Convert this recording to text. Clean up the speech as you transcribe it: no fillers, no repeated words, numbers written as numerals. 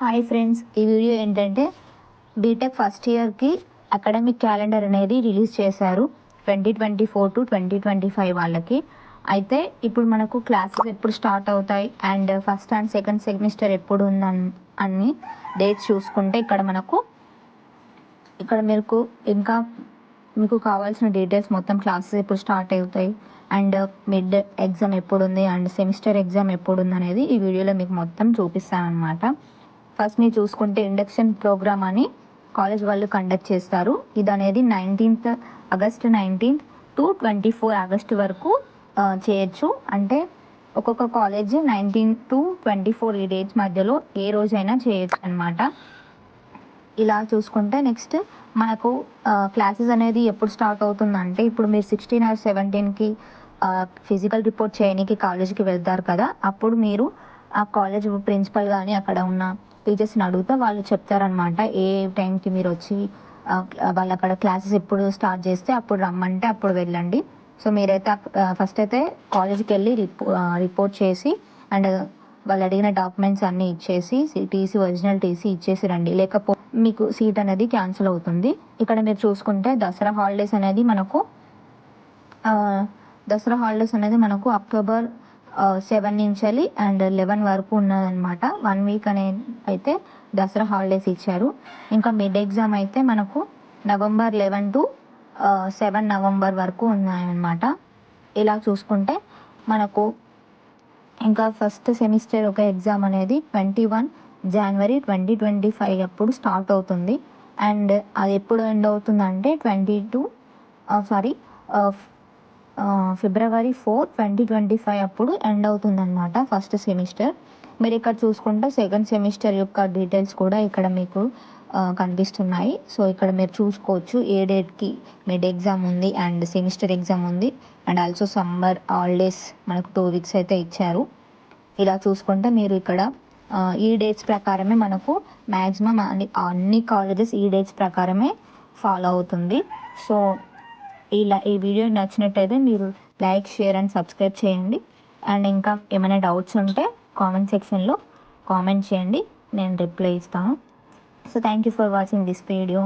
Hi friends, ఈ video ఏంటంటే BTech first ఇయర్కి అకాడమిక్ క్యాలెండర్ అనేది రిలీజ్ చేశారు 2024 టు 2025 వాళ్ళకి. అయితే ఇప్పుడు మనకు క్లాసెస్ ఎప్పుడు స్టార్ట్ అవుతాయి and first and second semester ఎప్పుడు ఉందని అన్ని డేట్స్ చూసుకుంటే ఇక్కడ ఇంకా మీకు కావాల్సిన డీటెయిల్స్ మొత్తం క్లాసెస్ ఎప్పుడు స్టార్ట్ అవుతాయి అండ్ మిడ్ ఎగ్జామ్ ఎప్పుడు ఉంది అండ్ సెమిస్టర్ ఎగ్జామ్ ఎప్పుడు ఉంది అనేది ఈ వీడియోలో మీకు మొత్తం చూపిస్తాను అనమాట. ఫస్ట్ మీరు చూసుకుంటే ఇండక్షన్ ప్రోగ్రామ్ అని కాలేజ్ వాళ్ళు కండక్ట్ చేస్తారు. ఇది అనేది ఆగస్ట్ 19 టు 24 ఆగస్ట్ వరకు చేయొచ్చు. అంటే ఒక్కొక్క కాలేజ్ 19 టు 24 ఈ డేట్స్ మధ్యలో ఏ రోజైనా చేయొచ్చు అనమాట. ఇలా చూసుకుంటే నెక్స్ట్ మనకు క్లాసెస్ అనేది ఎప్పుడు స్టార్ట్ అవుతుందంటే ఇప్పుడు మీరు 16 ఆర్ 17కి ఫిజికల్ రిపోర్ట్ చేయడానికి కాలేజీకి వెళ్తారు కదా, అప్పుడు మీరు ఆ కాలేజ్ ప్రిన్సిపల్ కానీ అక్కడ ఉన్న టీచర్స్ని అడిగితే వాళ్ళు చెప్తారనమాట ఏ టైంకి మీరు వచ్చి వాళ్ళు అక్కడ క్లాసెస్ ఎప్పుడు స్టార్ట్ చేస్తే అప్పుడు రమ్మంటే అప్పుడు వెళ్ళండి. సో మీరైతే ఫస్ట్ అయితే కాలేజీకి వెళ్ళి రిపోర్ట్ చేసి అండ్ వాళ్ళు అడిగిన డాక్యుమెంట్స్ అన్నీ ఇచ్చేసి ఒరిజినల్ టీసీ ఇచ్చేసి రండి, లేకపోతే మీకు సీట్ అనేది క్యాన్సిల్ అవుతుంది. ఇక్కడ మీరు చూసుకుంటే దసరా హాలిడేస్ అనేది మనకు అక్టోబర్ 7 నుంచి అండ్ 11 వరకు ఉన్నదనమాట. 1 వీక్ అనేది అయితే దసరా హాలిడేస్ ఇచ్చారు. ఇంకా మిడ్ ఎగ్జామ్ అయితే మనకు నవంబర్ 11 టు 7 నవంబర్ వరకు ఉన్నాయన్నమాట. ఇలా చూసుకుంటే మనకు ఇంకా ఫస్ట్ సెమిస్టర్ ఒక ఎగ్జామ్ అనేది 21 జనవరి 2025 అప్పుడు స్టార్ట్ అవుతుంది అండ్ అది ఎప్పుడు ఎండ్ అవుతుందంటే ఫిబ్రవరి 4, 2025 అప్పుడు ఎండ్ అవుతుందన్నమాట ఫస్ట్ సెమిస్టర్. మీరు ఇక్కడ చూసుకుంటే సెకండ్ సెమిస్టర్ యొక్క డీటెయిల్స్ కూడా ఇక్కడ మీకు కనిపిస్తున్నాయి. సో ఇక్కడ మీరు చూసుకోవచ్చు ఏ డేట్కి మిడ్ ఎగ్జామ్ ఉంది అండ్ సెమిస్టర్ ఎగ్జామ్ ఉంది అండ్ ఆల్సో సమ్మర్ హాలిడేస్ మనకు 2 వీక్స్ అయితే ఇచ్చారు. ఇలా చూసుకుంటే మీరు ఇక్కడ ఈ డేట్స్ ప్రకారమే మనకు మ్యాక్సిమం అన్ని కాలేజెస్ ఈ డేట్స్ ప్రకారమే ఫాలో అవుతుంది. సో ఈ వీడియో నచ్చినట్టయితే మీరు లైక్, షేర్ అండ్ సబ్స్క్రైబ్ చేయండి. అండ్ ఇంకా ఏమైనా డౌట్స్ ఉంటే కామెంట్ సెక్షన్లో కామెంట్ చేయండి, నేను రిప్లై ఇస్తాను. So thank you for watching this video.